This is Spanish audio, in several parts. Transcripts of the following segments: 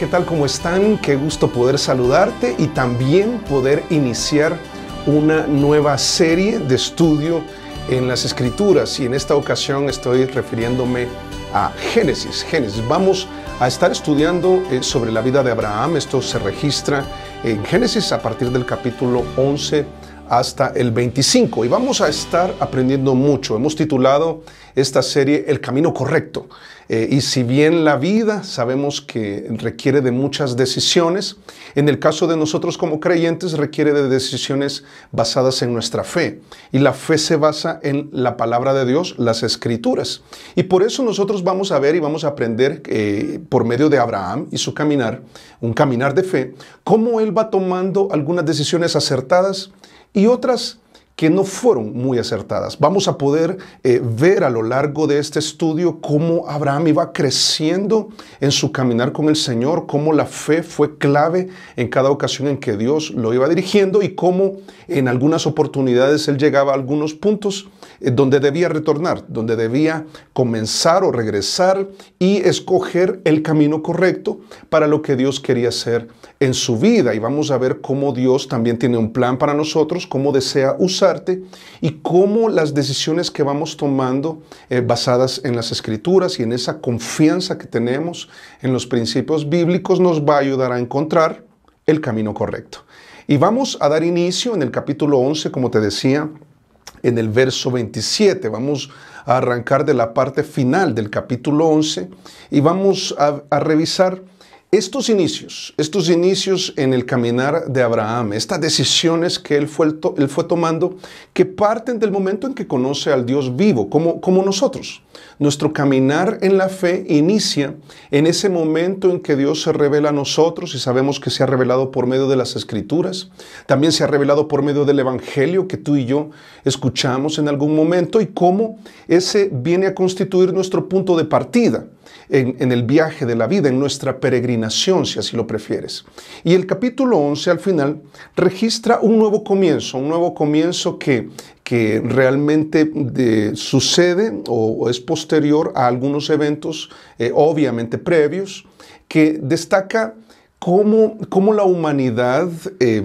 ¿qué tal? ¿Cómo están? Qué gusto poder saludarte y también poder iniciar una nueva serie de estudio en las Escrituras. Y en esta ocasión estoy refiriéndome a Génesis. Vamos a estar estudiando sobre la vida de Abraham. Esto se registra en Génesis a partir del capítulo 11 hasta el 25. Y vamos a estar aprendiendo mucho. Hemos titulado esta serie El Camino Correcto. Y si bien la vida sabemos que requiere de muchas decisiones, en el caso de nosotros como creyentes requiere de decisiones basadas en nuestra fe. Y la fe se basa en la palabra de Dios, las Escrituras. Y por eso nosotros vamos a ver y vamos a aprender por medio de Abraham y su caminar, un caminar de fe, cómo él va tomando algunas decisiones acertadas y otras que no fueron muy acertadas. Vamos a poder ver a lo largo de este estudio cómo Abraham iba creciendo en su caminar con el Señor, cómo la fe fue clave en cada ocasión en que Dios lo iba dirigiendo y cómo en algunas oportunidades él llegaba a algunos puntos donde debía retornar, donde debía comenzar o regresar y escoger el camino correcto para lo que Dios quería hacer en su vida. Y vamos a ver cómo Dios también tiene un plan para nosotros, cómo desea usarte y cómo las decisiones que vamos tomando basadas en las Escrituras y en esa confianza que tenemos en los principios bíblicos nos va a ayudar a encontrar el camino correcto. Y vamos a dar inicio en el capítulo 11, como te decía, en el verso 27. Vamos a arrancar de la parte final del capítulo 11 y vamos a revisar estos inicios en el caminar de Abraham, estas decisiones que él fue tomando, que parten del momento en que conoce al Dios vivo, como nosotros. Nuestro caminar en la fe inicia en ese momento en que Dios se revela a nosotros y sabemos que se ha revelado por medio de las Escrituras. También se ha revelado por medio del Evangelio que tú y yo escuchamos en algún momento y cómo ese viene a constituir nuestro punto de partida en el viaje de la vida, en nuestra peregrinación, si así lo prefieres. Y el capítulo 11 al final registra un nuevo comienzo que realmente sucede o es posterior a algunos eventos obviamente previos, que destaca cómo la humanidad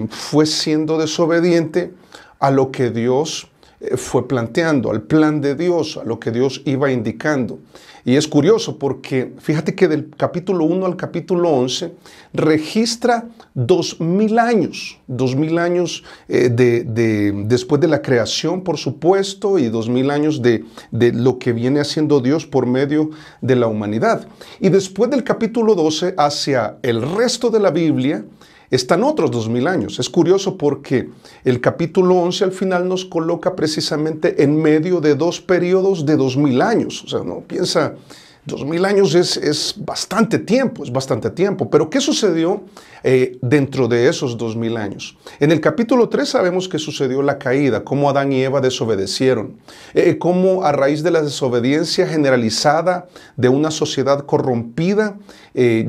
fue siendo desobediente a lo que Dios fue planteando, al plan de Dios, a lo que Dios iba indicando. Y es curioso porque fíjate que del capítulo 1 al capítulo 11 registra 2000 años después de la creación, por supuesto, y 2000 años de lo que viene haciendo Dios por medio de la humanidad. Y después del capítulo 12 hacia el resto de la Biblia, están otros 2000 años. Es curioso porque el capítulo 11 al final nos coloca precisamente en medio de dos periodos de 2000 años. O sea, no piensa, 2000 años es bastante tiempo, Pero ¿qué sucedió dentro de esos 2000 años? En el capítulo 3 sabemos que sucedió la caída, cómo Adán y Eva desobedecieron, cómo a raíz de la desobediencia generalizada de una sociedad corrompida,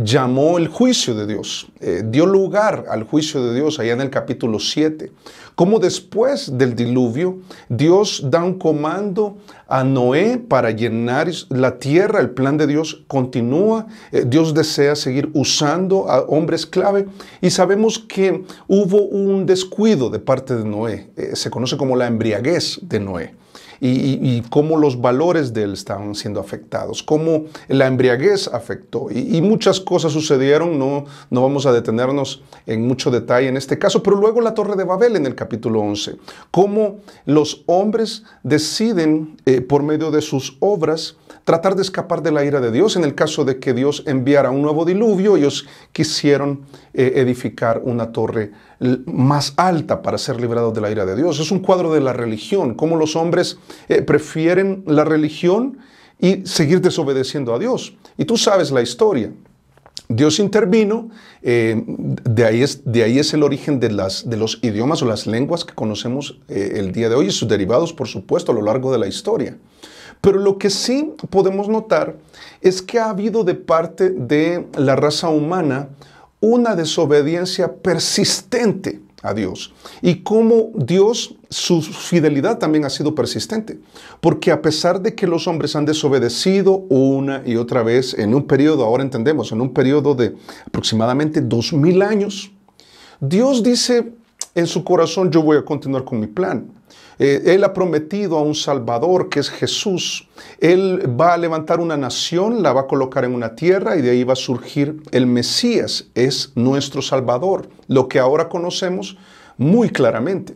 llamó el juicio de Dios, dio lugar al juicio de Dios allá en el capítulo 7. Cómo después del diluvio, Dios da un comando a Noé para llenar la tierra. El plan de Dios continúa. Dios desea seguir usando a hombres clave. Y sabemos que hubo un descuido de parte de Noé. Se conoce como la embriaguez de Noé. Y cómo los valores de él estaban siendo afectados, cómo la embriaguez afectó. Y muchas cosas sucedieron, no vamos a detenernos en mucho detalle en este caso, pero luego la Torre de Babel en el capítulo 11, cómo los hombres deciden por medio de sus obras tratar de escapar de la ira de Dios. En el caso de que Dios enviara un nuevo diluvio, ellos quisieron edificar una torre más alta para ser librados de la ira de Dios. Es un cuadro de la religión, cómo los hombres prefieren la religión y seguir desobedeciendo a Dios. Y tú sabes la historia. Dios intervino, de ahí es el origen de los idiomas o las lenguas que conocemos el día de hoy y sus derivados, por supuesto, a lo largo de la historia. Pero lo que sí podemos notar es que ha habido de parte de la raza humana una desobediencia persistente a Dios. Y cómo Dios, su fidelidad también ha sido persistente. Porque a pesar de que los hombres han desobedecido una y otra vez en un periodo, ahora entendemos, en un periodo de aproximadamente 2000 años, Dios dice en su corazón, yo voy a continuar con mi plan. Él ha prometido a un Salvador que es Jesús. Él va a levantar una nación, la va a colocar en una tierra y de ahí va a surgir el Mesías. Es nuestro Salvador, lo que ahora conocemos muy claramente.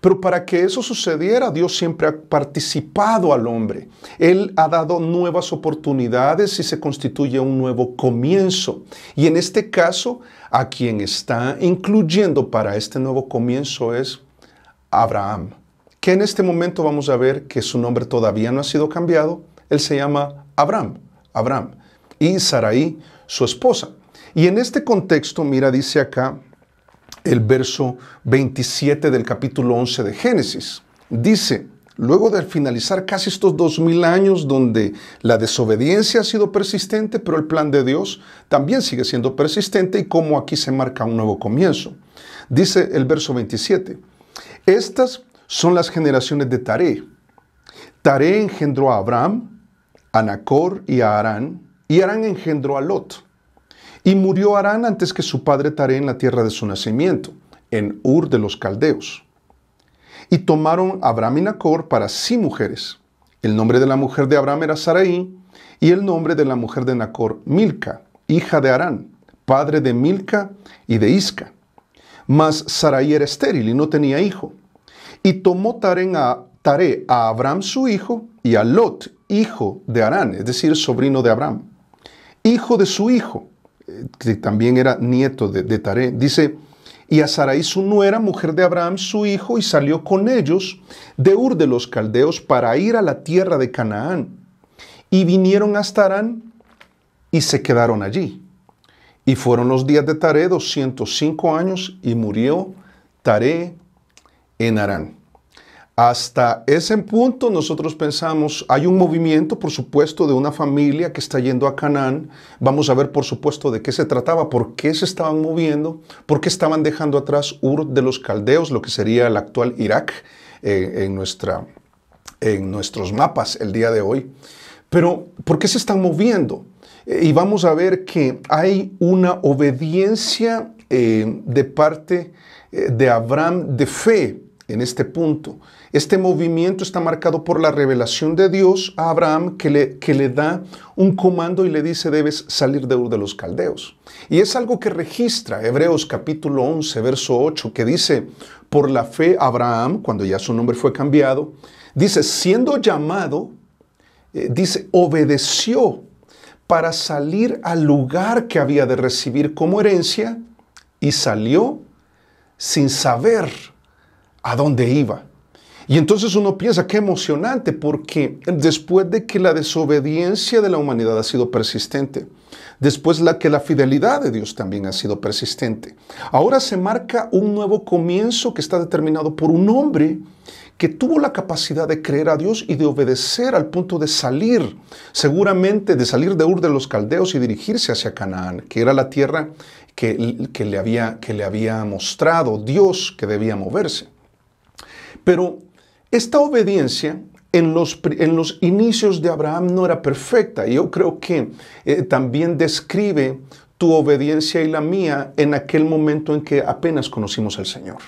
Pero para que eso sucediera, Dios siempre ha participado al hombre. Él ha dado nuevas oportunidades y se constituye un nuevo comienzo. Y en este caso, a quien está incluyendo para este nuevo comienzo es Abraham, que en este momento vamos a ver que su nombre todavía no ha sido cambiado. Él se llama Abraham, y Sarai, su esposa. Y en este contexto, mira, dice acá el verso 27 del capítulo 11 de Génesis. Dice, luego de finalizar casi estos 2000 años donde la desobediencia ha sido persistente, pero el plan de Dios también sigue siendo persistente y como aquí se marca un nuevo comienzo. Dice el verso 27, estas son las generaciones de Taré. Taré engendró a Abraham, a Nacor y a Harán, y Harán engendró a Lot. Y murió Harán antes que su padre Taré en la tierra de su nacimiento, en Ur de los Caldeos. Y tomaron a Abraham y Nacor para sí mujeres. El nombre de la mujer de Abraham era Sarai, y el nombre de la mujer de Nacor, Milca, hija de Harán, padre de Milca y de Isca. Mas Sarai era estéril y no tenía hijo. Y tomó Taré a Abraham su hijo y a Lot, hijo de Harán, es decir, sobrino de Abraham, hijo de su hijo, que también era nieto de Taré. Dice, y a Sarai su nuera, mujer de Abraham su hijo, y salió con ellos de Ur de los Caldeos para ir a la tierra de Canaán. Y vinieron hasta Harán y se quedaron allí. Y fueron los días de Taré 205 años y murió Taré en Harán. Hasta ese punto nosotros pensamos, hay un movimiento, por supuesto, de una familia que está yendo a Canaán. Vamos a ver, por supuesto, de qué se trataba, por qué se estaban moviendo, por qué estaban dejando atrás Ur de los Caldeos, lo que sería el actual Irak, en nuestros mapas el día de hoy. Pero, ¿por qué se están moviendo? Y vamos a ver que hay una obediencia de parte de Abraham de fe en este punto. Este movimiento está marcado por la revelación de Dios a Abraham que le da un comando y le dice debes salir de Ur de los Caldeos. Y es algo que registra Hebreos capítulo 11, verso 8, que dice, por la fe Abraham, cuando ya su nombre fue cambiado, dice, siendo llamado, dice, obedeció para salir al lugar que había de recibir como herencia y salió sin saber a dónde iba. Y entonces uno piensa, qué emocionante, porque después de que la desobediencia de la humanidad ha sido persistente, después que la fidelidad de Dios también ha sido persistente, ahora se marca un nuevo comienzo que está determinado por un hombre que tuvo la capacidad de creer a Dios y de obedecer al punto de salir, seguramente de salir de Ur de los Caldeos y dirigirse hacia Canaán, que era la tierra que le había mostrado Dios que debía moverse. Pero esta obediencia en los inicios de Abraham no era perfecta. Y yo creo que también describe tu obediencia y la mía en aquel momento en que apenas conocimos al Señor.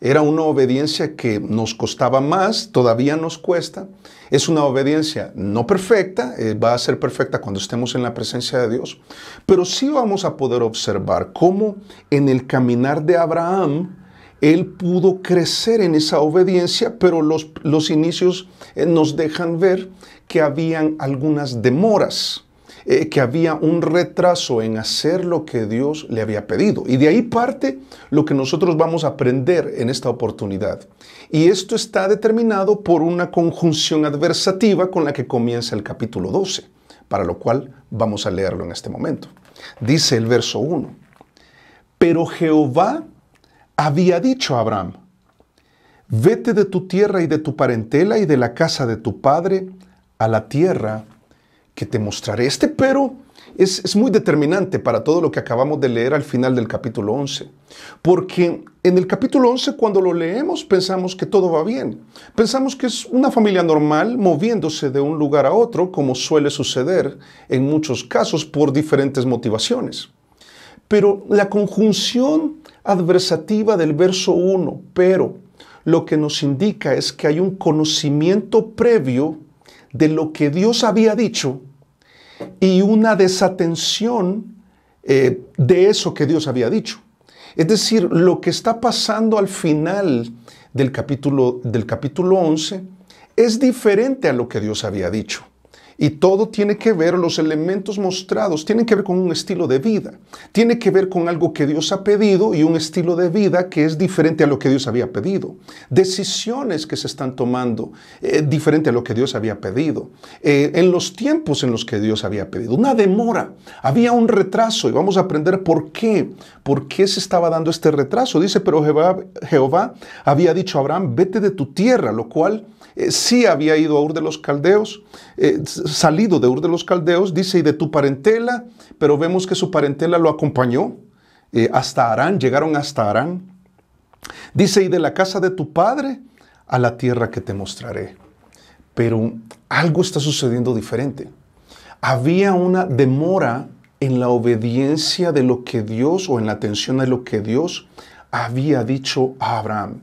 Era una obediencia que nos costaba más, todavía nos cuesta. Es una obediencia no perfecta, va a ser perfecta cuando estemos en la presencia de Dios. Pero sí vamos a poder observar cómo en el caminar de Abraham, él pudo crecer en esa obediencia, pero los inicios nos dejan ver que habían algunas demoras, que había un retraso en hacer lo que Dios le había pedido. Y de ahí parte lo que nosotros vamos a aprender en esta oportunidad. Y esto está determinado por una conjunción adversativa con la que comienza el capítulo 12, para lo cual vamos a leerlo en este momento. Dice el verso 1, pero Jehová había dicho a Abraham, vete de tu tierra y de tu parentela y de la casa de tu padre a la tierra que te mostraré. Pero es muy determinante para todo lo que acabamos de leer al final del capítulo 11. Porque en el capítulo 11, cuando lo leemos, pensamos que todo va bien. Pensamos que es una familia normal moviéndose de un lugar a otro, como suele suceder en muchos casos por diferentes motivaciones. Pero la conjunción adversativa del verso 1, pero, lo que nos indica es que hay un conocimiento previo de lo que Dios había dicho y una desatención de eso que Dios había dicho. Es decir, lo que está pasando al final del capítulo 11 es diferente a lo que Dios había dicho. Y todo tiene que ver, los elementos mostrados, tienen que ver con un estilo de vida. Tiene que ver con algo que Dios ha pedido y un estilo de vida que es diferente a lo que Dios había pedido. Decisiones que se están tomando diferente a lo que Dios había pedido. En los tiempos en los que Dios había pedido. Una demora. Había un retraso y vamos a aprender por qué. ¿Por qué se estaba dando este retraso? Dice, pero Jehová había dicho a Abraham, vete de tu tierra, lo cual sí había ido a Ur de los Caldeos, salido de Ur de los Caldeos, dice, y de tu parentela, pero vemos que su parentela lo acompañó hasta Harán, llegaron hasta Harán. Dice, y de la casa de tu padre a la tierra que te mostraré. Pero algo está sucediendo diferente. Había una demora en la obediencia de lo que Dios, o en la atención a lo que Dios había dicho a Abraham.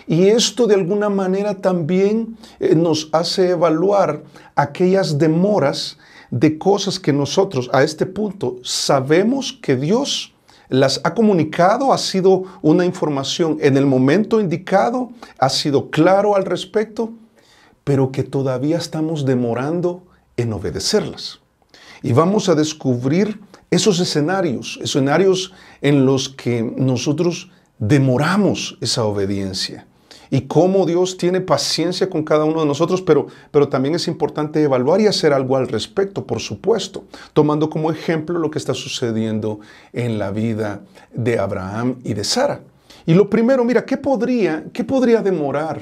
Y esto de alguna manera también nos hace evaluar aquellas demoras de cosas que nosotros a este punto sabemos que Dios las ha comunicado, ha sido una información en el momento indicado, ha sido claro al respecto, pero que todavía estamos demorando en obedecerlas. Y vamos a descubrir esos escenarios en los que nosotros demoramos esa obediencia. Y cómo Dios tiene paciencia con cada uno de nosotros, pero también es importante evaluar y hacer algo al respecto, por supuesto, tomando como ejemplo lo que está sucediendo en la vida de Abraham y de Sara. Y lo primero, mira, ¿qué podría demorar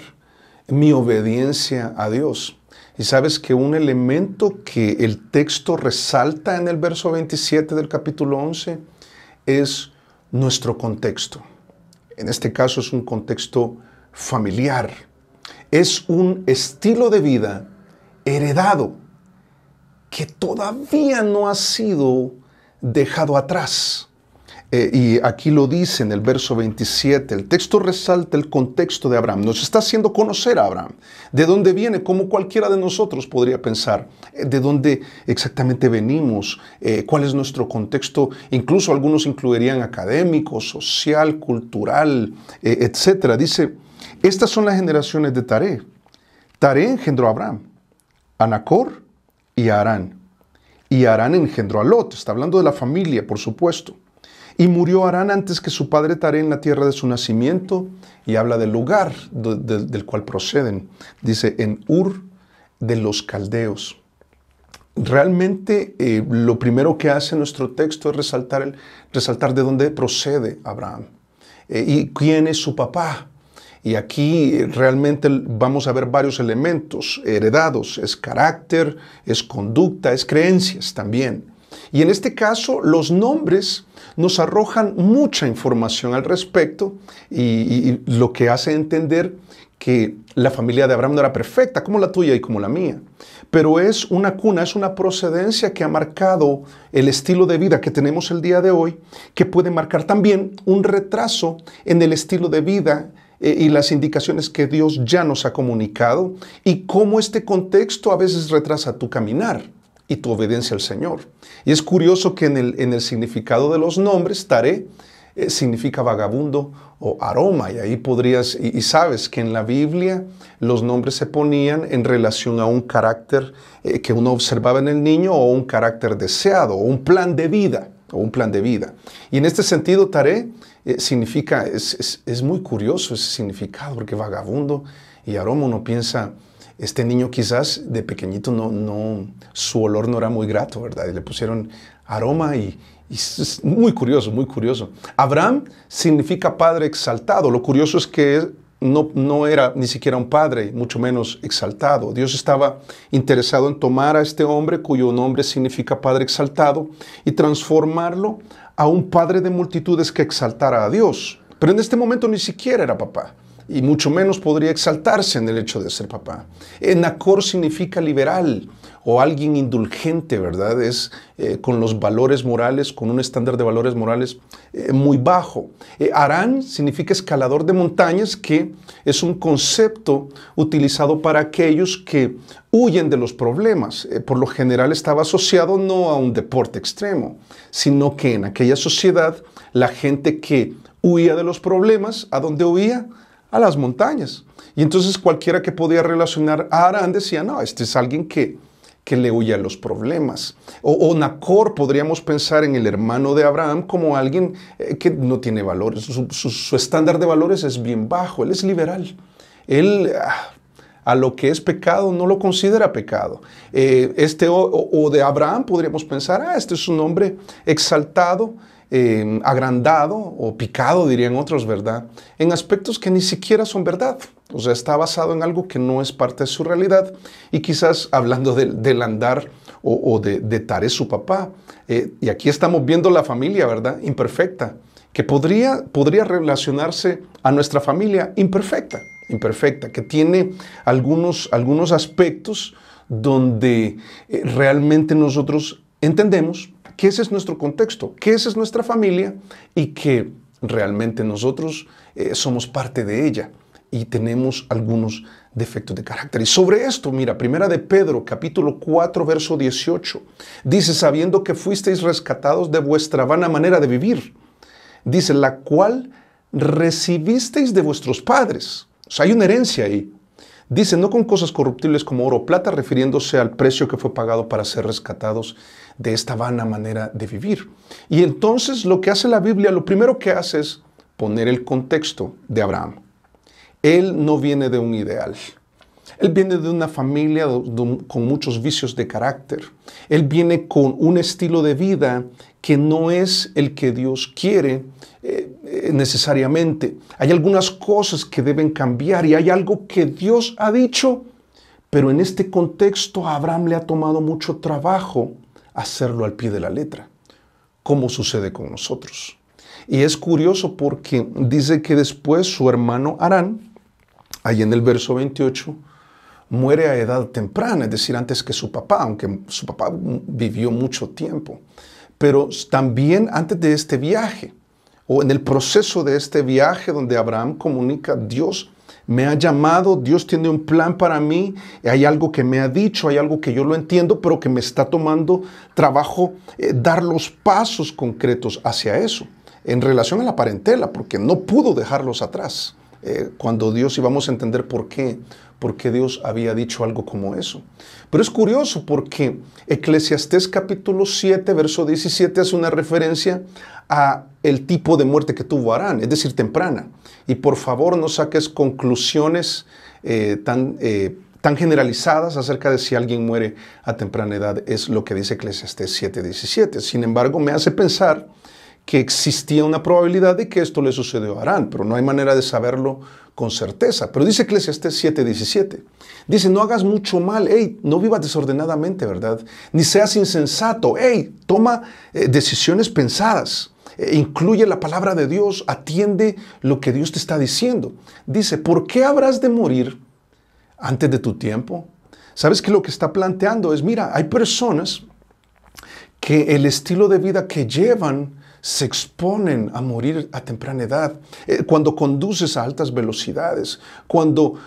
mi obediencia a Dios? Y sabes que un elemento que el texto resalta en el verso 27 del capítulo 11 es nuestro contexto. En este caso es un contexto familiar. Es un estilo de vida heredado que todavía no ha sido dejado atrás. Y aquí lo dice en el verso 27, el texto resalta el contexto de Abraham, nos está haciendo conocer a Abraham, de dónde viene, como cualquiera de nosotros podría pensar, de dónde exactamente venimos, cuál es nuestro contexto, incluso algunos incluirían académico, social, cultural, etc. Dice, estas son las generaciones de Taré. Taré engendró a Abraham, a Nacor y a Harán. Y Harán engendró a Lot, está hablando de la familia, por supuesto. Y murió Harán antes que su padre Taré en la tierra de su nacimiento, y habla del lugar del cual proceden. Dice, en Ur de los Caldeos. Realmente lo primero que hace nuestro texto es resaltar de dónde procede Abraham y quién es su papá. Y aquí realmente vamos a ver varios elementos heredados. Es carácter, es conducta, es creencias también. Y en este caso, los nombres nos arrojan mucha información al respecto y lo que hace entender que la familia de Abraham no era perfecta, como la tuya y como la mía. Pero es una cuna, es una procedencia que ha marcado el estilo de vida que tenemos el día de hoy, que puede marcar también un retraso en el estilo de vida y las indicaciones que Dios ya nos ha comunicado y cómo este contexto a veces retrasa tu caminar y tu obediencia al Señor. Y es curioso que en el significado de los nombres, Taré significa vagabundo o aroma, y ahí podrías, y sabes que en la Biblia los nombres se ponían en relación a un carácter que uno observaba en el niño o un carácter deseado o un plan de vida. Y en este sentido, Taré significa, es muy curioso ese significado, porque vagabundo y aroma, uno piensa, este niño quizás de pequeñito su olor no era muy grato, ¿verdad? Y le pusieron aroma y es muy curioso, muy curioso. Abraham significa padre exaltado. Lo curioso es que no era ni siquiera un padre, mucho menos exaltado. Dios estaba interesado en tomar a este hombre, cuyo nombre significa Padre exaltado, y transformarlo a un padre de multitudes que exaltara a Dios. Pero en este momento ni siquiera era papá, y mucho menos podría exaltarse en el hecho de ser papá. Nacor significa liberal o alguien indulgente, ¿verdad? Es con los valores morales, con un estándar de valores morales muy bajo. Harán significa escalador de montañas, que es un concepto utilizado para aquellos que huyen de los problemas. Por lo general estaba asociado no a un deporte extremo, sino que en aquella sociedad la gente que huía de los problemas, ¿a dónde huía? A las montañas. Y entonces cualquiera que podía relacionar a Harán decía, no, este es alguien que le huye a los problemas. O Nacor, podríamos pensar en el hermano de Abraham como alguien que no tiene valores. Su estándar de valores es bien bajo, él es liberal. Él a lo que es pecado no lo considera pecado. O de Abraham podríamos pensar, este es un hombre exaltado, agrandado o picado, dirían otros, ¿verdad? En aspectos que ni siquiera son verdad. O sea, está basado en algo que no es parte de su realidad. Y quizás hablando del andar o de Tare, su papá. Y aquí estamos viendo la familia, ¿verdad? Imperfecta. Que podría relacionarse a nuestra familia imperfecta. Que tiene algunos aspectos donde realmente nosotros entendemos que ese es nuestro contexto, que esa es nuestra familia y que realmente nosotros somos parte de ella y tenemos algunos defectos de carácter. Y sobre esto, mira, Primera de Pedro, capítulo 4, verso 18, dice, sabiendo que fuisteis rescatados de vuestra vana manera de vivir, dice, la cual recibisteis de vuestros padres. O sea, hay una herencia ahí. Dice, no con cosas corruptibles como oro o plata, refiriéndose al precio que fue pagado para ser rescatados de esta vana manera de vivir. Y entonces lo que hace la Biblia, lo primero que hace es poner el contexto de Abraham. Él no viene de un ideal. Él viene de una familia con muchos vicios de carácter. Él viene con un estilo de vida que no es el que Dios quiere necesariamente. Hay algunas cosas que deben cambiar y hay algo que Dios ha dicho, pero en este contexto a Abraham le ha tomado mucho trabajo hacerlo al pie de la letra, como sucede con nosotros. Y es curioso porque dice que después su hermano Harán, ahí en el verso 28, muere a edad temprana, es decir, antes que su papá, aunque su papá vivió mucho tiempo. Pero también antes de este viaje, o en el proceso de este viaje donde Abraham comunica, Dios me ha llamado, Dios tiene un plan para mí, hay algo que me ha dicho, hay algo que yo lo entiendo, pero que me está tomando trabajo dar los pasos concretos hacia eso, en relación a la parentela, porque no pudo dejarlos atrás. Cuando Dios, íbamos a entender por qué Dios había dicho algo como eso. Pero es curioso porque Eclesiastés capítulo 7, verso 17 hace una referencia a el tipo de muerte que tuvo Harán, es decir, temprana. Y por favor no saques conclusiones tan generalizadas acerca de si alguien muere a temprana edad, es lo que dice Eclesiastés 7, 17. Sin embargo, me hace pensar que existía una probabilidad de que esto le sucedió a Harán, pero no hay manera de saberlo con certeza. Pero dice Eclesiastés 7:17, dice, no hagas mucho mal, no vivas desordenadamente, ¿verdad? Ni seas insensato, toma decisiones pensadas, incluye la palabra de Dios, atiende lo que Dios te está diciendo. Dice, ¿por qué habrás de morir antes de tu tiempo? ¿Sabes que lo que está planteando es, mira, hay personas que el estilo de vida que llevan se exponen a morir a temprana edad. Cuando conduces a altas velocidades, cuando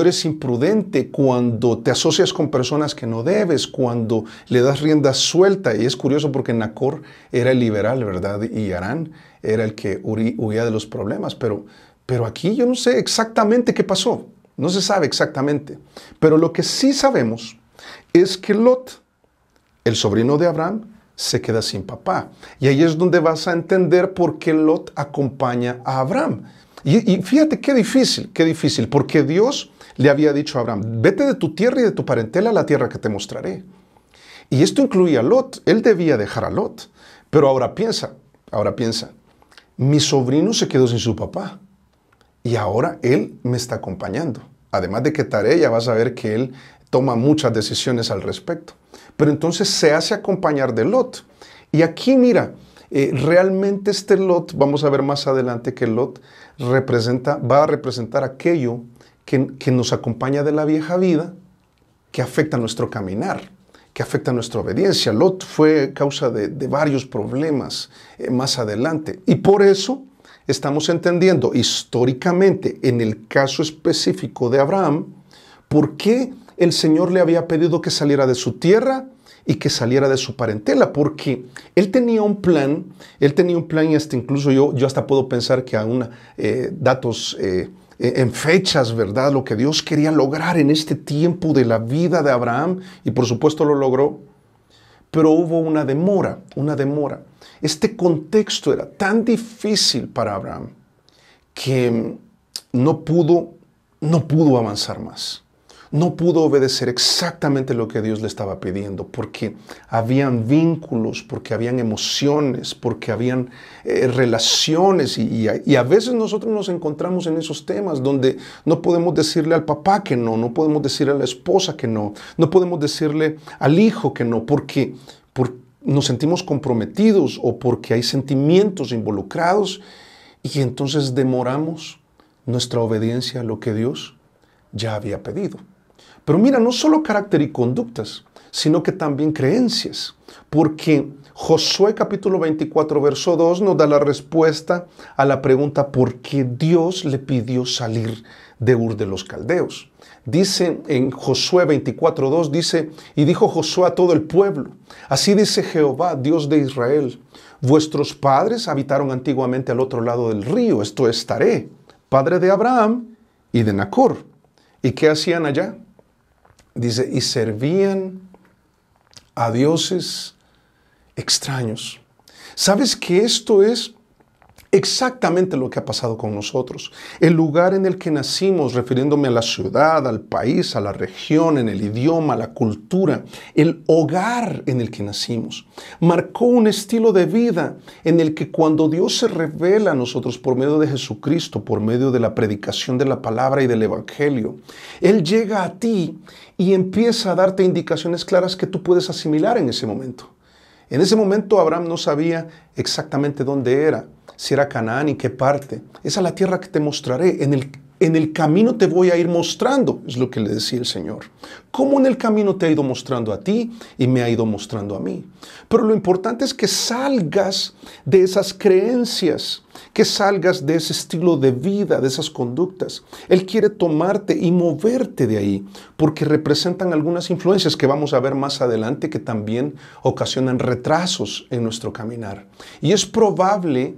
eres imprudente, cuando te asocias con personas que no debes, cuando le das rienda suelta. Y es curioso porque Nacor era el liberal, ¿verdad? Y Harán era el que huía de los problemas. Pero aquí yo no sé exactamente qué pasó. No se sabe exactamente. Pero lo que sí sabemos es que Lot, el sobrino de Abraham, se queda sin papá. Y ahí es donde vas a entender por qué Lot acompaña a Abraham. Y fíjate qué difícil, porque Dios le había dicho a Abraham, vete de tu tierra y de tu parentela a la tierra que te mostraré. Y esto incluía a Lot, él debía dejar a Lot. Pero ahora piensa, mi sobrino se quedó sin su papá. y ahora Él me está acompañando. Además de que Taré, ya vas a ver que Él toma muchas decisiones al respecto. Pero entonces se hace acompañar de Lot. Y aquí mira, realmente este Lot, vamos a ver más adelante que Lot va a representar aquello que nos acompaña de la vieja vida, que afecta nuestro caminar, que afecta nuestra obediencia. Lot fue causa de varios problemas más adelante. Y por eso estamos entendiendo históricamente, en el caso específico de Abraham, por qué el Señor le había pedido que saliera de su tierra y que saliera de su parentela, porque él tenía un plan y hasta incluso yo hasta puedo pensar que aún datos en fechas, ¿verdad? Lo que Dios quería lograr en este tiempo de la vida de Abraham, y por supuesto lo logró, pero hubo una demora. Este contexto era tan difícil para Abraham que no pudo avanzar más. No pudo obedecer exactamente lo que Dios le estaba pidiendo, porque habían vínculos, porque habían emociones, porque habían relaciones, y a veces nosotros nos encontramos en esos temas donde no podemos decirle al papá que no podemos decirle a la esposa que no podemos decirle al hijo que no, porque nos sentimos comprometidos o porque hay sentimientos involucrados, y entonces demoramos nuestra obediencia a lo que Dios ya había pedido. Pero mira, no solo carácter y conductas, sino que también creencias, porque Josué capítulo 24, verso 2 nos da la respuesta a la pregunta por qué Dios le pidió salir de Ur de los Caldeos. Dice en Josué 24, 2, dice, y dijo Josué a todo el pueblo, así dice Jehová, Dios de Israel, vuestros padres habitaron antiguamente al otro lado del río, esto es Taré, padre de Abraham y de Nacor. ¿Y qué hacían allá? Dice, y servían a dioses extraños. ¿Sabes que esto es exactamente lo que ha pasado con nosotros? El lugar en el que nacimos, refiriéndome a la ciudad, al país, a la región, en el idioma, a la cultura, el hogar en el que nacimos, marcó un estilo de vida en el que cuando Dios se revela a nosotros por medio de Jesucristo, por medio de la predicación de la palabra y del Evangelio, Él llega a ti y empieza a darte indicaciones claras que tú puedes asimilar en ese momento. En ese momento Abraham no sabía exactamente dónde era, si era Canaán y qué parte. Esa es la tierra que te mostraré. En el camino te voy a ir mostrando, es lo que le decía el Señor. Cómo en el camino te ha ido mostrando a ti y me ha ido mostrando a mí. Pero lo importante es que salgas de esas creencias, que salgas de ese estilo de vida, de esas conductas. Él quiere tomarte y moverte de ahí, porque representan algunas influencias que vamos a ver más adelante que también ocasionan retrasos en nuestro caminar. Y es probable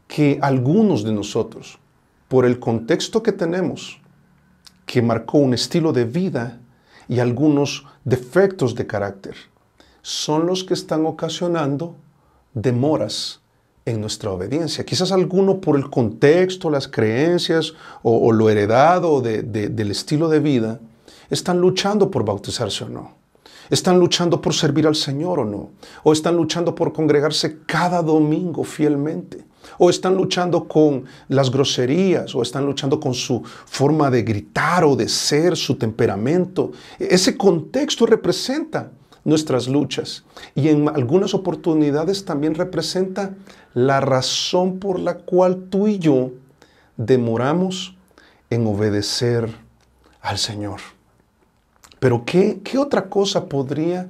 que algunos de nosotros, por el contexto que tenemos, que marcó un estilo de vida y algunos defectos de carácter, son los que están ocasionando demoras en nuestra obediencia. Quizás alguno por el contexto, las creencias o lo heredado del estilo de vida, están luchando por bautizarse o no. Están luchando por servir al Señor o no. O están luchando por congregarse cada domingo fielmente. O están luchando con las groserías, o están luchando con su forma de gritar o de ser, su temperamento. Ese contexto representa nuestras luchas y en algunas oportunidades también representa la razón por la cual tú y yo demoramos en obedecer al Señor. Pero ¿qué otra cosa podría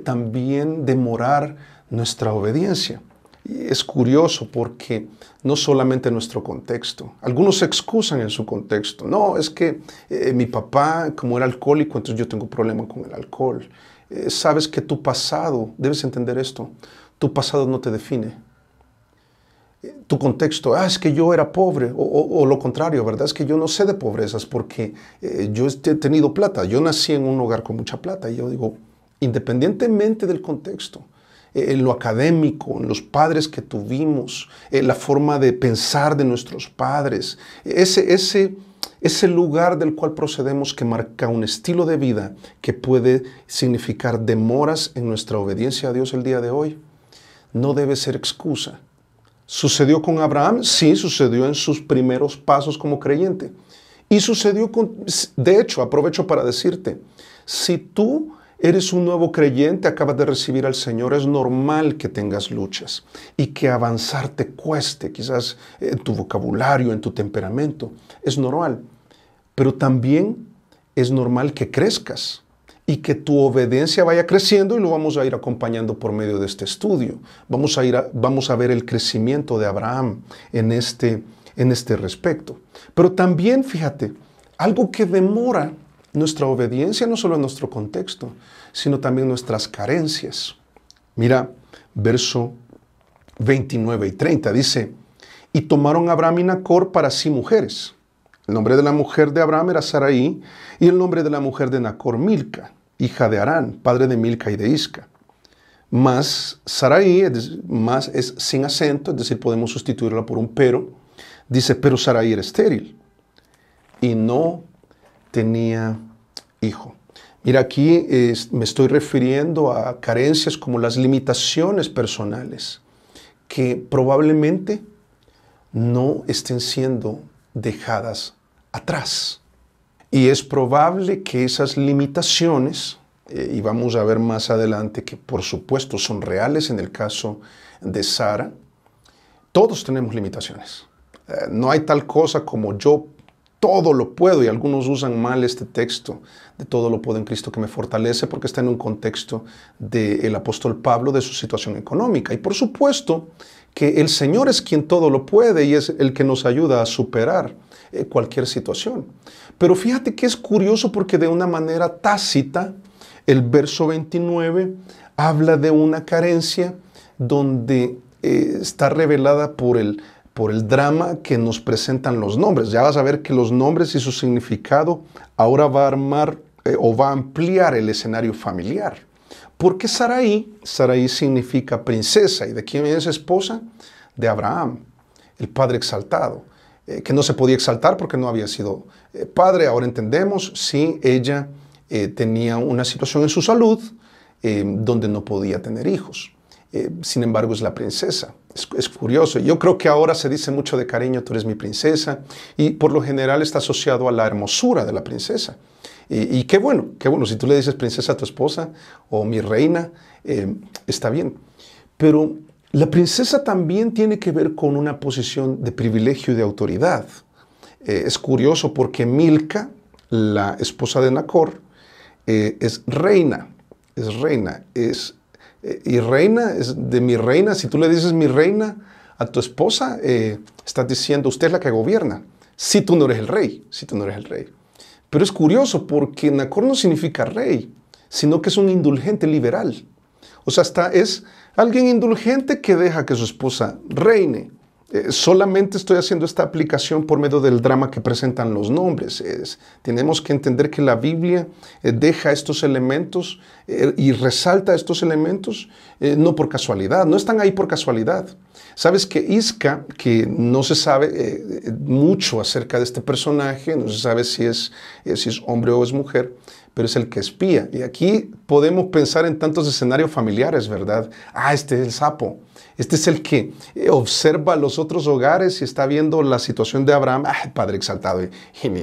también demorar nuestra obediencia? Y es curioso porque no solamente nuestro contexto. Algunos se excusan en su contexto. No, es que mi papá, como era alcohólico, entonces yo tengo problema con el alcohol. Sabes que tu pasado, debes entender esto, tu pasado no te define. Tu contexto, es que yo era pobre, o lo contrario, ¿verdad? Es que yo no sé de pobrezas porque yo he tenido plata. Yo nací en un hogar con mucha plata y yo digo, independientemente del contexto, en lo académico, en los padres que tuvimos, la forma de pensar de nuestros padres, ese lugar del cual procedemos que marca un estilo de vida que puede significar demoras en nuestra obediencia a Dios el día de hoy, no debe ser excusa ¿Sucedió con Abraham? Sí, sucedió en sus primeros pasos como creyente. Y sucedió de hecho, aprovecho para decirte, si tú eres un nuevo creyente, acabas de recibir al Señor, es normal que tengas luchas y que avanzar te cueste, quizás en tu vocabulario, en tu temperamento, es normal. Pero también es normal que crezcas y que tu obediencia vaya creciendo, y lo vamos a ir acompañando por medio de este estudio. Vamos a ver el crecimiento de Abraham en este respecto. Pero también, fíjate, algo que demora nuestra obediencia, no solo en nuestro contexto, sino también nuestras carencias. Mira, verso 29 y 30, dice, y tomaron Abraham y Nacor para sí mujeres. El nombre de la mujer de Abraham era Sarai, y el nombre de la mujer de Nacor, Milca, hija de Harán, padre de Milca y de Isca. Más Sarai, más es sin acento, es decir, podemos sustituirla por un pero. Dice, pero Sarai era estéril y no tenía hijo. Mira, aquí me estoy refiriendo a carencias como las limitaciones personales, que probablemente no estén siendo dejadas atrás. Y es probable que esas limitaciones, y vamos a ver más adelante que por supuesto son reales en el caso de Sara, todos tenemos limitaciones. No hay tal cosa como yo todo lo puedo, y algunos usan mal este texto de todo lo puedo en Cristo que me fortalece, porque está en un contexto del apóstol Pablo, de su situación económica. Y por supuesto que el Señor es quien todo lo puede y es el que nos ayuda a superar cualquier situación. Pero fíjate que es curioso porque de una manera tácita, el verso 29 habla de una carencia donde está revelada por el drama que nos presentan los nombres. Ya vas a ver que los nombres y su significado ahora va a armar o va a ampliar el escenario familiar. Porque Sarai significa princesa. ¿Y de quién es esposa? De Abraham, el padre exaltado, que no se podía exaltar porque no había sido padre. Ahora entendemos, sí, ella tenía una situación en su salud donde no podía tener hijos. Sin embargo, es la princesa. Es curioso. Yo creo que ahora se dice mucho de cariño, tú eres mi princesa, y por lo general está asociado a la hermosura de la princesa. Y qué bueno, si tú le dices princesa a tu esposa o mi reina, está bien. Pero la princesa también tiene que ver con una posición de privilegio y de autoridad. Es curioso porque Milca, la esposa de Nacor, es reina. Y reina es de mi reina. Si tú le dices mi reina a tu esposa, estás diciendo usted es la que gobierna. Si tú no eres el rey, Pero es curioso porque Nacor no significa rey, sino que es un indulgente liberal. O sea, es alguien indulgente que deja que su esposa reine. Solamente estoy haciendo esta aplicación por medio del drama que presentan los nombres. Tenemos que entender que la Biblia deja estos elementos y resalta estos elementos no por casualidad, no están ahí por casualidad. Sabes que Isca, que no se sabe mucho acerca de este personaje, no se sabe si es hombre o es mujer, pero es el que espía. Y aquí podemos pensar en tantos escenarios familiares, ¿verdad? Este es el sapo. Este es el que observa los otros hogares y está viendo la situación de Abraham. Padre exaltado, y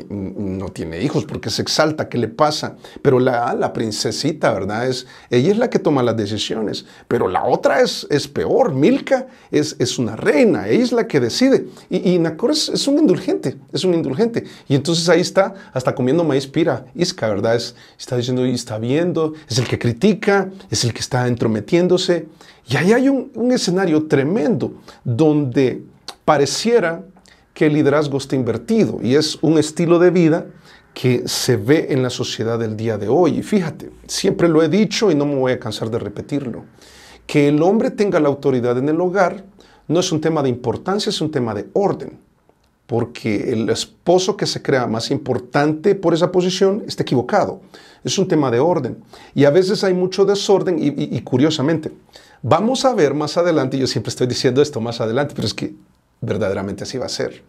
no tiene hijos porque se exalta, ¿qué le pasa? Pero la princesita, ¿verdad? Ella es la que toma las decisiones. Pero la otra es peor. Milca es una reina, ella es la que decide. Y Nacor es un indulgente, Y entonces ahí está, hasta comiendo maíz pira, Isca, ¿verdad? Está diciendo y está viendo, es el que critica, es el que está entrometiéndose. Y ahí hay un escenario tremendo donde pareciera que el liderazgo está invertido y es un estilo de vida que se ve en la sociedad del día de hoy. Y fíjate, siempre lo he dicho y no me voy a cansar de repetirlo, que el hombre tenga la autoridad en el hogar no es un tema de importancia, es un tema de orden. Porque el esposo que se crea más importante por esa posición está equivocado. Es un tema de orden. Y a veces hay mucho desorden y curiosamente, vamos a ver más adelante, yo siempre estoy diciendo esto más adelante, pero es que verdaderamente así va a ser.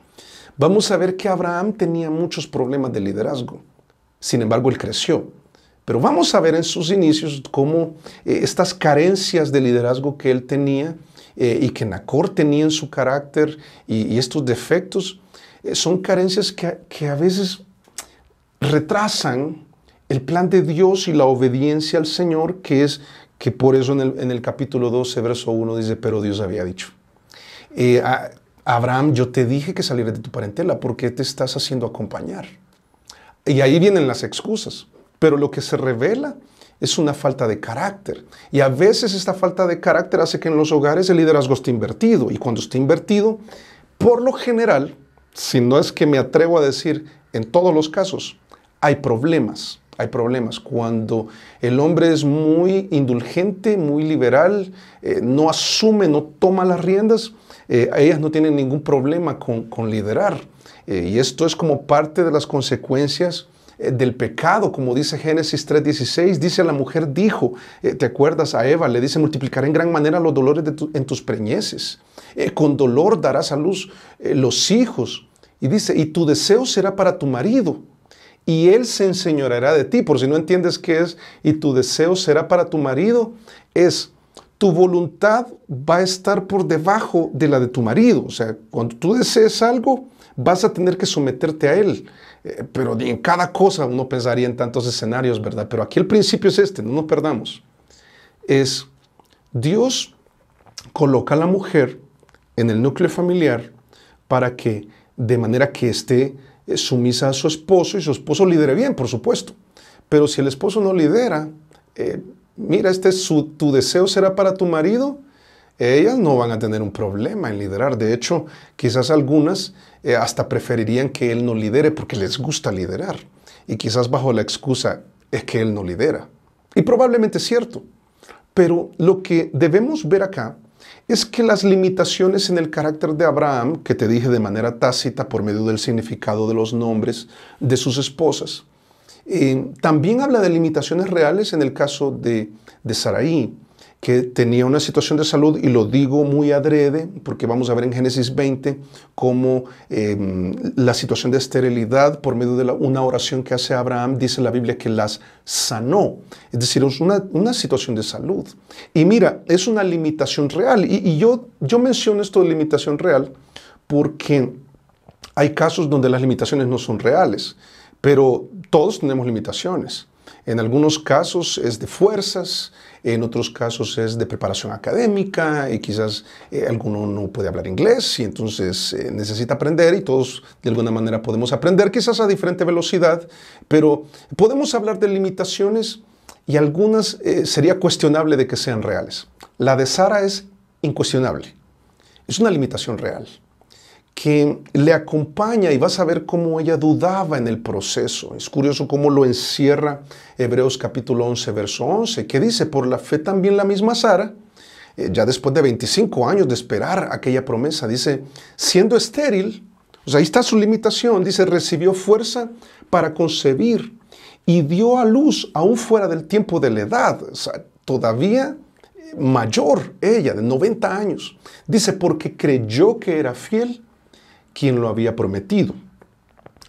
Vamos a ver que Abraham tenía muchos problemas de liderazgo. Sin embargo, él creció. Pero vamos a ver en sus inicios cómo estas carencias de liderazgo que él tenía y que Nacor tenía en su carácter y estos defectos son carencias que a veces retrasan el plan de Dios y la obediencia al Señor, que por eso en el capítulo 12, verso 1 dice, pero Dios había dicho. Abraham, yo te dije que salieras de tu parentela, ¿por qué te estás haciendo acompañar? Y ahí vienen las excusas, pero lo que se revela es una falta de carácter. Y a veces esta falta de carácter hace que en los hogares el liderazgo esté invertido. Y cuando esté invertido, por lo general, si no es que me atrevo a decir en todos los casos, hay problemas. Hay problemas cuando el hombre es muy indulgente, muy liberal, no asume, no toma las riendas. Ellas no tienen ningún problema con liderar. Y esto es como parte de las consecuencias del pecado, como dice Génesis 3:16, dice la mujer dijo, ¿te acuerdas a Eva? Le dice, multiplicaré en gran manera los dolores en tus preñeces. Con dolor darás a luz los hijos. Y dice, y tu deseo será para tu marido, y él se enseñoreará de ti. Por si no entiendes qué es, y tu deseo será para tu marido, es tu voluntad va a estar por debajo de la de tu marido. O sea, cuando tú desees algo, vas a tener que someterte a él. Pero en cada cosa uno pensaría en tantos escenarios, ¿verdad? Pero aquí el principio es este, no nos perdamos. Es Dios coloca a la mujer en el núcleo familiar para que, de manera que esté sumisa a su esposo y su esposo lidere bien, por supuesto. Pero si el esposo no lidera, mira, tu deseo será para tu marido, ellas no van a tener un problema en liderar. De hecho, quizás algunas hasta preferirían que él no lidere porque les gusta liderar. Y quizás bajo la excusa es que él no lidera. Y probablemente es cierto. Pero lo que debemos ver acá es que las limitaciones en el carácter de Abraham, que te dije de manera tácita por medio del significado de los nombres de sus esposas, también habla de limitaciones reales en el caso de Sarai, que tenía una situación de salud, y lo digo muy adrede, porque vamos a ver en Génesis 20 cómo la situación de esterilidad, por medio de una oración que hace Abraham, dice la Biblia que las sanó. Es decir, es una situación de salud. Y mira, es una limitación real. Y yo menciono esto de limitación real porque hay casos donde las limitaciones no son reales, pero todos tenemos limitaciones. En algunos casos es de fuerzas, en otros casos es de preparación académica, y quizás alguno no puede hablar inglés y entonces necesita aprender, y todos de alguna manera podemos aprender, quizás a diferente velocidad, pero podemos hablar de limitaciones y algunas sería cuestionable de que sean reales. La de Sara es incuestionable, es una limitación real que le acompaña, y vas a ver cómo ella dudaba en el proceso. Es curioso cómo lo encierra Hebreos capítulo 11, verso 11, que dice, por la fe también la misma Sara, ya después de 25 años de esperar aquella promesa, dice, siendo estéril, o sea, ahí está su limitación, dice, recibió fuerza para concebir y dio a luz aún fuera del tiempo de la edad, o sea, todavía mayor ella, de 90 años. Dice, porque creyó que era fiel quien lo había prometido.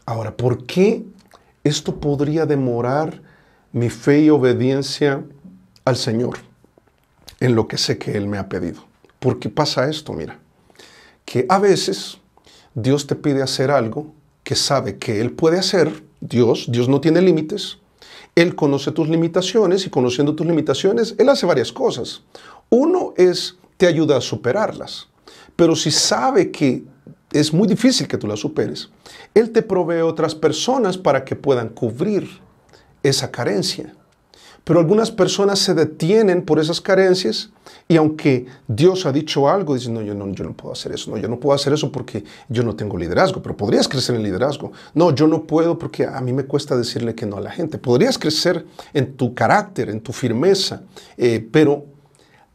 Ahora, ¿por qué esto podría demorar mi fe y obediencia al Señor en lo que sé que Él me ha pedido? ¿Por qué pasa esto? Mira, que a veces Dios te pide hacer algo que sabe que Él puede hacer. Dios no tiene límites. Él conoce tus limitaciones, y conociendo tus limitaciones, Él hace varias cosas. Uno es, te ayuda a superarlas. Pero si sabe que es muy difícil que tú la superes, Él te provee otras personas para que puedan cubrir esa carencia. Pero algunas personas se detienen por esas carencias, y aunque Dios ha dicho algo, dicen, no, yo no puedo hacer eso. No, yo no puedo hacer eso porque yo no tengo liderazgo. Pero podrías crecer en liderazgo. No, yo no puedo porque a mí me cuesta decirle que no a la gente. Podrías crecer en tu carácter, en tu firmeza, pero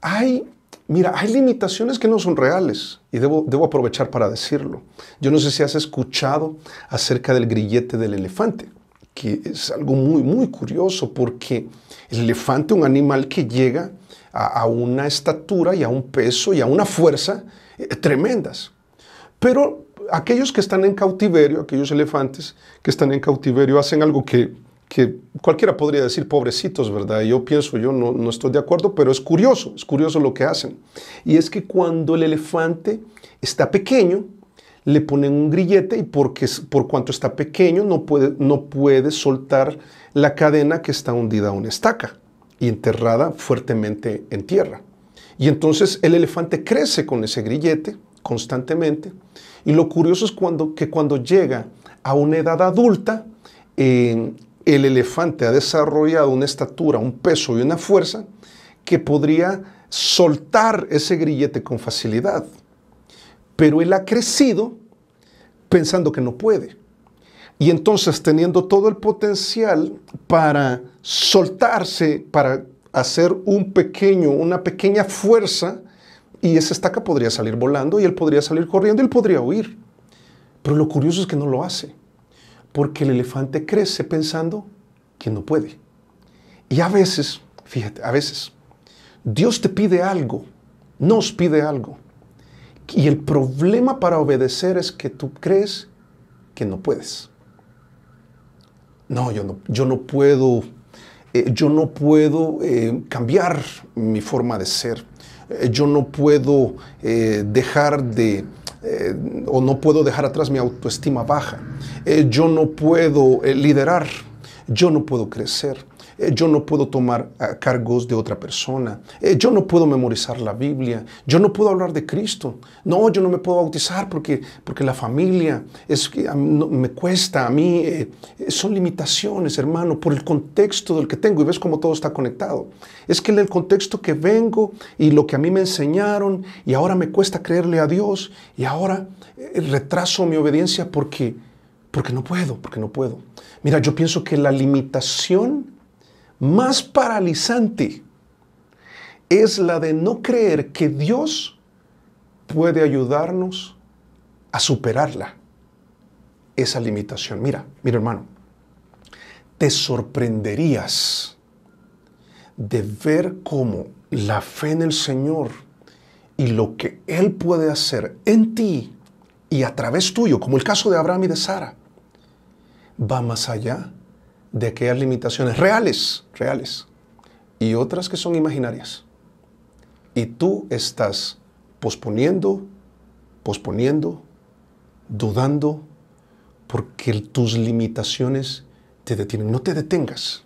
hay limitaciones que no son reales, y debo aprovechar para decirlo. Yo no sé si has escuchado acerca del grillete del elefante, que es algo muy, muy curioso, porque el elefante, un animal que llega a una estatura y a un peso y a una fuerza tremendas. Pero aquellos que están en cautiverio, aquellos elefantes que están en cautiverio, hacen algo que que cualquiera podría decir pobrecitos, ¿verdad? Yo pienso, yo no estoy de acuerdo, pero es curioso lo que hacen. Y es que cuando el elefante está pequeño, le ponen un grillete y por cuanto está pequeño no puede soltar la cadena que está hundida a una estaca y enterrada fuertemente en tierra. Y entonces el elefante crece con ese grillete constantemente. Y lo curioso es que cuando llega a una edad adulta, el elefante ha desarrollado una estatura, un peso y una fuerza que podría soltar ese grillete con facilidad. Pero él ha crecido pensando que no puede. Y entonces, teniendo todo el potencial para soltarse, para hacer una pequeña fuerza, y esa estaca podría salir volando, y él podría salir corriendo, y él podría huir. Pero lo curioso es que no lo hace, porque el elefante crece pensando que no puede. Y a veces, fíjate, a veces, Dios te pide algo, nos pide algo, y el problema para obedecer es que tú crees que no puedes. No, yo no puedo cambiar mi forma de ser. Yo no puedo no puedo dejar atrás mi autoestima baja. Yo no puedo liderar. Yo no puedo crecer. Yo no puedo tomar cargos de otra persona. Yo no puedo memorizar la Biblia. Yo no puedo hablar de Cristo. No, yo no me puedo bautizar porque la familia me cuesta. A mí son limitaciones, hermano, por el contexto del que tengo. Y ves cómo todo está conectado. Es que en el contexto que vengo y lo que a mí me enseñaron, y ahora me cuesta creerle a Dios, y ahora retraso mi obediencia porque no puedo. Mira, yo pienso que la limitación más paralizante es la de no creer que Dios puede ayudarnos a superarla, esa limitación. Mira, hermano, te sorprenderías de ver cómo la fe en el Señor y lo que Él puede hacer en ti y a través tuyo, como el caso de Abraham y de Sara, va más allá de aquellas limitaciones reales y otras que son imaginarias. Y tú estás posponiendo, dudando, porque tus limitaciones te detienen. No te detengas.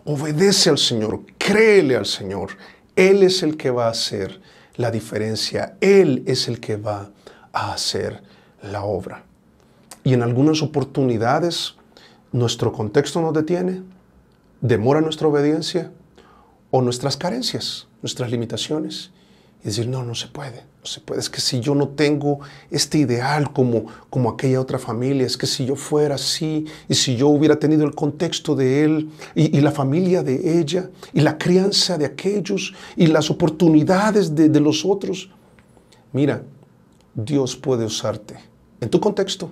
Obedece al Señor, créele al Señor. Él es el que va a hacer la diferencia. Él es el que va a hacer la obra. Y en algunas oportunidades, nuestro contexto nos detiene, demora nuestra obediencia o nuestras carencias, nuestras limitaciones. Y decir, no se puede. Es que si yo no tengo este ideal como aquella otra familia, es que si yo fuera así, y si yo hubiera tenido el contexto de él, y la familia de ella, y la crianza de aquellos, y las oportunidades de los otros. Mira, Dios puede usarte en tu contexto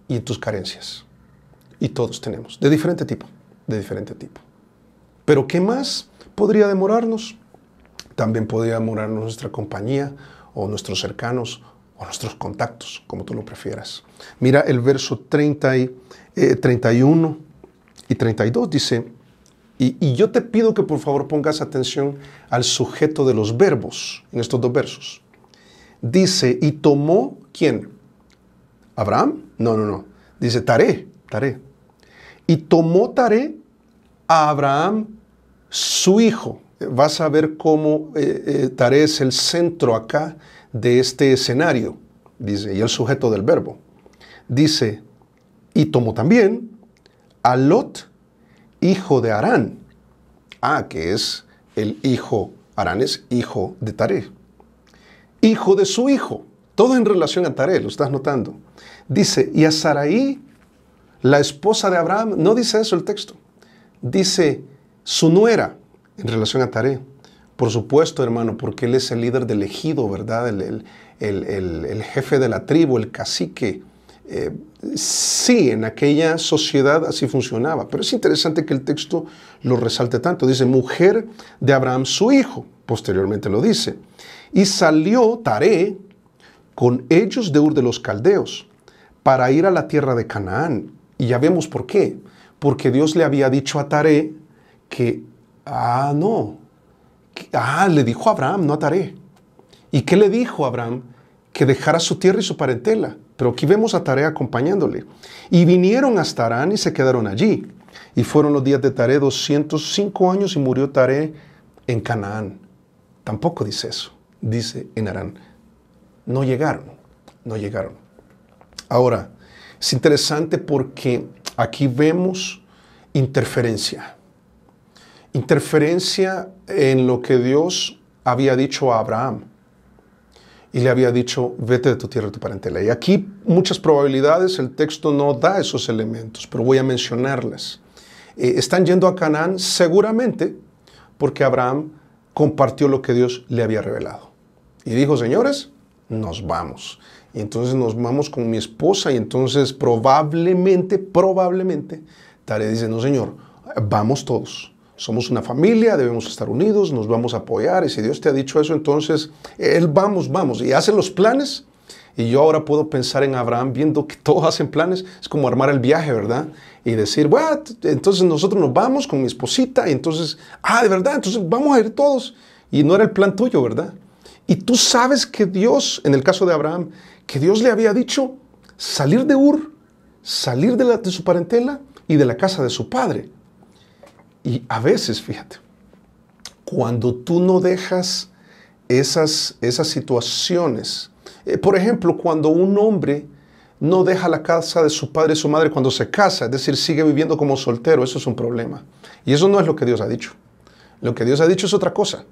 y en tus carencias. Y todos tenemos, de diferente tipo. Pero ¿qué más podría demorarnos? También podría demorarnos nuestra compañía, o nuestros cercanos, o nuestros contactos, como tú lo prefieras. Mira el verso 31 y 32, dice, y yo te pido que por favor pongas atención al sujeto de los verbos en estos dos versos. Dice, ¿y tomó quién? ¿Abraham? No. Dice, Taré. Y tomó Taré a Abraham, su hijo. Vas a ver cómo Taré es el centro acá de este escenario, dice, y el sujeto del verbo. Dice, y tomó también a Lot, hijo de Harán. Que es el hijo, Harán es hijo de Taré. Hijo de su hijo. Todo en relación a Taré, lo estás notando. Dice, y a Sarai, la esposa de Abraham, no dice eso el texto. Dice, su nuera, en relación a Taré. Por supuesto, hermano, porque él es el líder del ejido, ¿verdad? El jefe de la tribu, el cacique. Sí, en aquella sociedad así funcionaba. Pero es interesante que el texto lo resalte tanto. Dice, mujer de Abraham, su hijo. Posteriormente lo dice. Y salió Taré con ellos de Ur de los Caldeos para ir a la tierra de Canaán. Y ya vemos por qué. porque Dios le había dicho a Taré que, le dijo a Abraham, no a Taré. ¿Y qué le dijo a Abraham? Que dejara su tierra y su parentela. Pero aquí vemos a Taré acompañándole. Y vinieron hasta Harán y se quedaron allí. Y fueron los días de Taré 205 años y murió Taré en Canaán. Tampoco dice eso. Dice en Harán. No llegaron. Ahora, es interesante porque aquí vemos interferencia. Interferencia en lo que Dios había dicho a Abraham. Y le había dicho, vete de tu tierra y tu parentela. Y aquí muchas probabilidades, el texto no da esos elementos, pero voy a mencionarlas. Están yendo a Canaán seguramente porque Abraham compartió lo que Dios le había revelado. Y dijo, señores, nos vamos. Y entonces nos vamos con mi esposa y entonces probablemente, Taré dice, no señor, vamos todos. Somos una familia, debemos estar unidos, nos vamos a apoyar y si Dios te ha dicho eso, entonces vamos. Y hace los planes y yo ahora puedo pensar en Abraham viendo que todos hacen planes. Es como armar el viaje, ¿verdad? Y decir, bueno, entonces nosotros nos vamos con mi esposita y entonces, de verdad, entonces vamos a ir todos. Y no era el plan tuyo, ¿verdad? Y tú sabes que Dios, en el caso de Abraham, que Dios le había dicho salir de Ur, salir de su parentela y de la casa de su padre. Y a veces, fíjate, cuando tú no dejas esas situaciones, por ejemplo, cuando un hombre no deja la casa de su padre y su madre cuando se casa, es decir, sigue viviendo como soltero, eso es un problema. Y eso no es lo que Dios ha dicho. Lo que Dios ha dicho es otra cosa.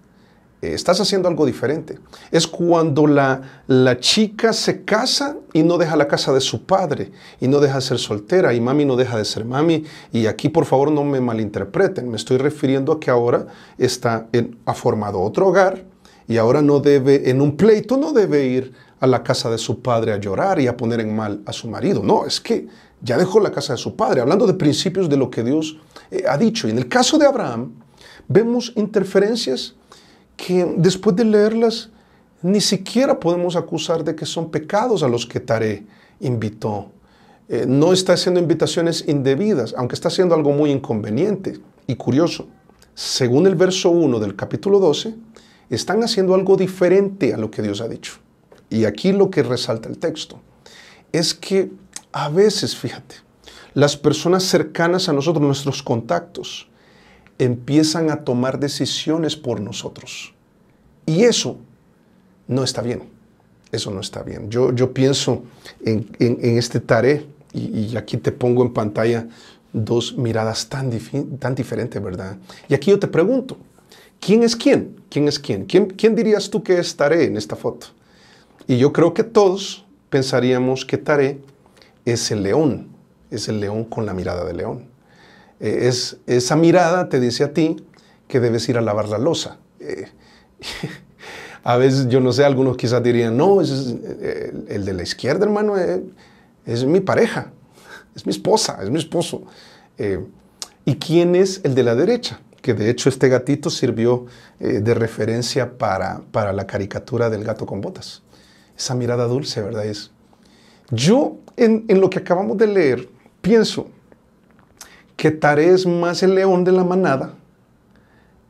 Estás haciendo algo diferente. Es cuando la chica se casa y no deja la casa de su padre y no deja de ser soltera y mami no deja de ser mami. Y aquí por favor no me malinterpreten. Me estoy refiriendo a que ahora ha formado otro hogar y ahora en un pleito no debe ir a la casa de su padre a llorar y a poner en mal a su marido. No, es que ya dejó la casa de su padre. Hablando de principios de lo que Dios ha dicho. Y en el caso de Abraham vemos interferencias que después de leerlas ni siquiera podemos acusar de que son pecados a los que Taré invitó. No está haciendo invitaciones indebidas, aunque está haciendo algo muy inconveniente y curioso. Según el verso 1 del capítulo 12, están haciendo algo diferente a lo que Dios ha dicho. Y aquí lo que resalta el texto es que a veces, fíjate, las personas cercanas a nosotros, nuestros contactos, empiezan a tomar decisiones por nosotros. Y eso no está bien. Eso no está bien. Yo pienso en este Taré, y aquí te pongo en pantalla dos miradas tan diferentes, ¿verdad? Y aquí yo te pregunto, ¿quién es quién? ¿Quién es quién? ¿Quién dirías tú que es Taré en esta foto? Y yo creo que todos pensaríamos que Taré es el león con la mirada de león. Esa mirada te dice a ti que debes ir a lavar la loza. A veces, yo no sé, algunos quizás dirían, no, el de la izquierda, hermano, es mi pareja, es mi esposa, es mi esposo. ¿Y quién es el de la derecha? Que de hecho este gatito sirvió de referencia para la caricatura del gato con botas. Esa mirada dulce, ¿verdad? Yo, en lo que acabamos de leer, pienso que Taré es más el león de la manada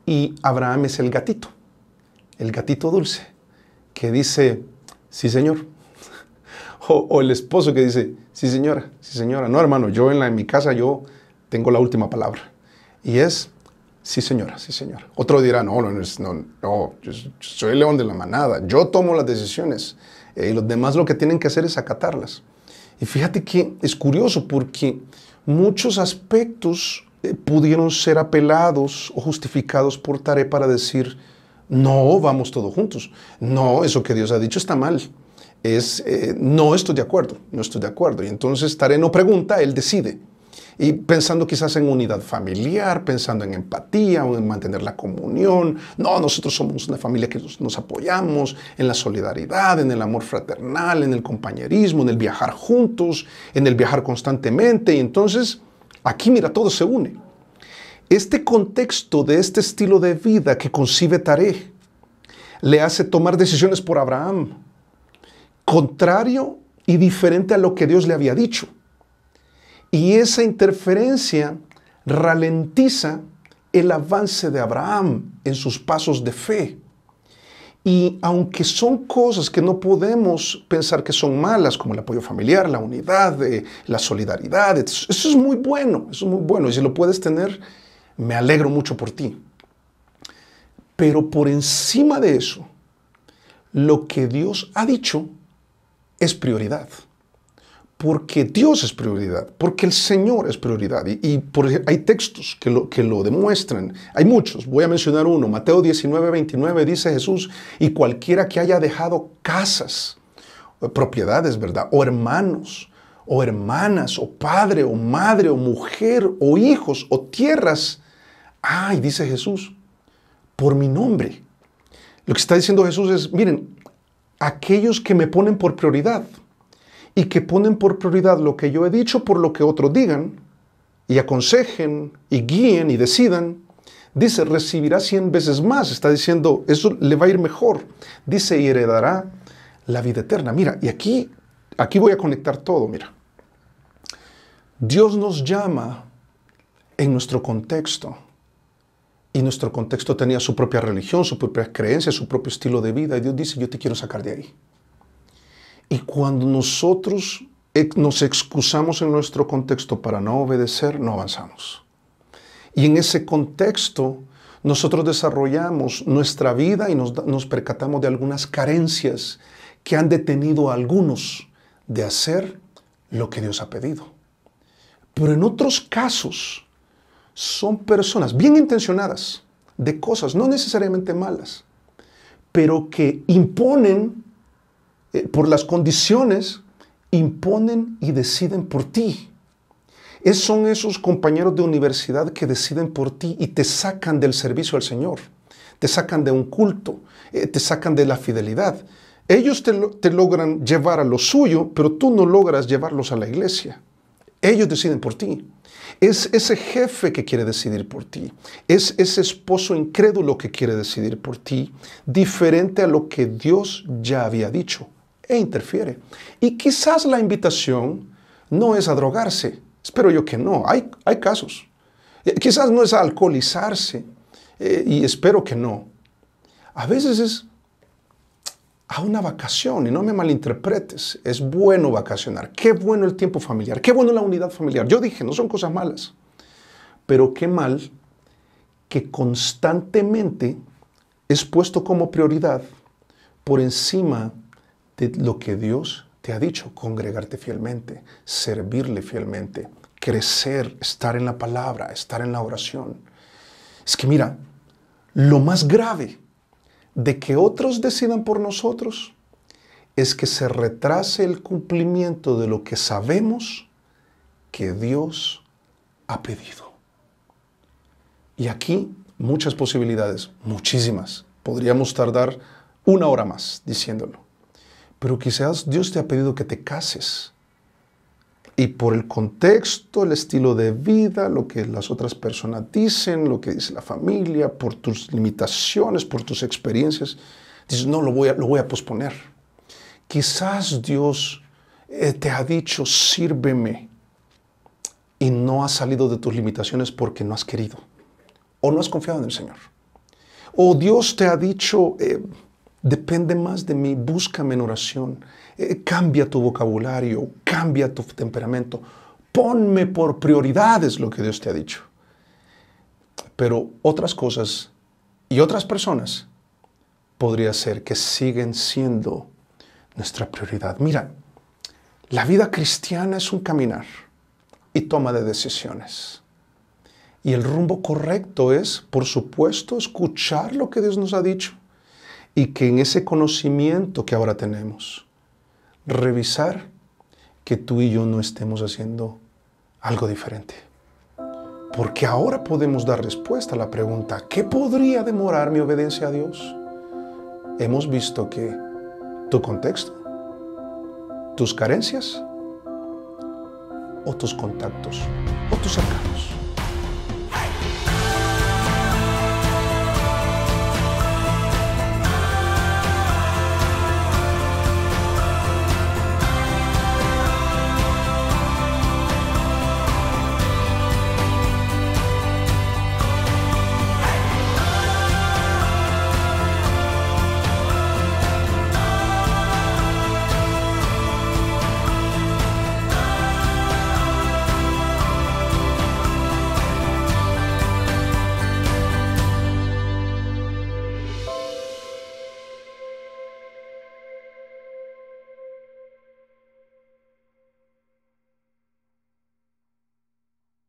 y Abraham es el gatito dulce, que dice, sí señor, o el esposo que dice, sí señora, no hermano, yo en mi casa yo tengo la última palabra, y es, sí señora. Otro dirá, no, yo soy el león de la manada, yo tomo las decisiones, y los demás lo que tienen que hacer es acatarlas. Y fíjate que es curioso porque muchos aspectos pudieron ser apelados o justificados por Taré para decir, no, vamos todos juntos. No, eso que Dios ha dicho está mal. No estoy de acuerdo. Y entonces Taré no pregunta, él decide. Y pensando quizás en unidad familiar, pensando en empatía o en mantener la comunión. No, nosotros somos una familia que nos apoyamos en la solidaridad, en el amor fraternal, en el compañerismo, en el viajar juntos, en el viajar constantemente. Y entonces, aquí mira, todo se une. Este contexto de este estilo de vida que concibe Taré le hace tomar decisiones por Abraham, contrario y diferente a lo que Dios le había dicho. Y esa interferencia ralentiza el avance de Abraham en sus pasos de fe. Y aunque son cosas que no podemos pensar que son malas, como el apoyo familiar, la unidad, la solidaridad, eso es muy bueno, eso es muy bueno. Y si lo puedes tener, me alegro mucho por ti. Pero por encima de eso, lo que Dios ha dicho es prioridad. Porque Dios es prioridad, porque el Señor es prioridad. Hay textos que lo demuestran. Hay muchos, voy a mencionar uno. Mateo 19:29 dice Jesús: y cualquiera que haya dejado casas, propiedades, ¿verdad? O hermanos, o hermanas, o padre, o madre, o mujer, o hijos, o tierras. Ay, dice Jesús, por mi nombre. Lo que está diciendo Jesús es, miren, aquellos que me ponen por prioridad, y que ponen por prioridad lo que yo he dicho por lo que otros digan, y aconsejen, y guíen, y decidan, dice, recibirá 100 veces más. Está diciendo, eso le va a ir mejor. Dice, y heredará la vida eterna. Mira, y aquí voy a conectar todo, mira. Dios nos llama en nuestro contexto. Y nuestro contexto tenía su propia religión, su propia creencia, su propio estilo de vida. Y Dios dice, yo te quiero sacar de ahí. Y cuando nosotros nos excusamos en nuestro contexto para no obedecer, no avanzamos. Y en ese contexto, nosotros desarrollamos nuestra vida y nos percatamos de algunas carencias que han detenido a algunos de hacer lo que Dios ha pedido. Pero en otros casos, son personas bien intencionadas de cosas no necesariamente malas, pero que imponen, por las condiciones, imponen y deciden por ti. Son esos compañeros de universidad que deciden por ti y te sacan del servicio al Señor, te sacan de un culto, te sacan de la fidelidad. Ellos te logran llevar a lo suyo, pero tú no logras llevarlos a la iglesia. Ellos deciden por ti. Es ese jefe que quiere decidir por ti. Es ese esposo incrédulo que quiere decidir por ti, diferente a lo que Dios ya había dicho, e interfiere. Y quizás la invitación no es a drogarse. Espero yo que no. Hay casos. Quizás no es a alcoholizarse. Y espero que no. A veces es a una vacación, y no me malinterpretes. Es bueno vacacionar. Qué bueno el tiempo familiar. Qué bueno la unidad familiar. Yo dije, no son cosas malas. Pero qué mal que constantemente es puesto como prioridad por encima de lo que Dios te ha dicho: congregarte fielmente, servirle fielmente, crecer, estar en la palabra, estar en la oración. Es que mira, lo más grave de que otros decidan por nosotros es que se retrase el cumplimiento de lo que sabemos que Dios ha pedido. Y aquí muchas posibilidades, muchísimas. Podríamos tardar 1 hora más diciéndolo. Pero quizás Dios te ha pedido que te cases. Y por el contexto, el estilo de vida, lo que las otras personas dicen, lo que dice la familia, por tus limitaciones, por tus experiencias, dices, no, lo voy a posponer. Quizás Dios te ha dicho, sírveme, y no has salido de tus limitaciones porque no has querido, o no has confiado en el Señor. O Dios te ha dicho, depende más de mí, búscame en oración, cambia tu vocabulario, cambia tu temperamento, ponme por prioridades lo que Dios te ha dicho. Pero otras cosas y otras personas podría ser que siguen siendo nuestra prioridad. Mira, la vida cristiana es un caminar y toma de decisiones. Y el rumbo correcto es, por supuesto, escuchar lo que Dios nos ha dicho. Y que en ese conocimiento que ahora tenemos, revisar que tú y yo no estemos haciendo algo diferente. Porque ahora podemos dar respuesta a la pregunta, ¿qué podría demorar mi obediencia a Dios? Hemos visto que tu contexto, tus carencias, o tus contactos, o tus cercanos.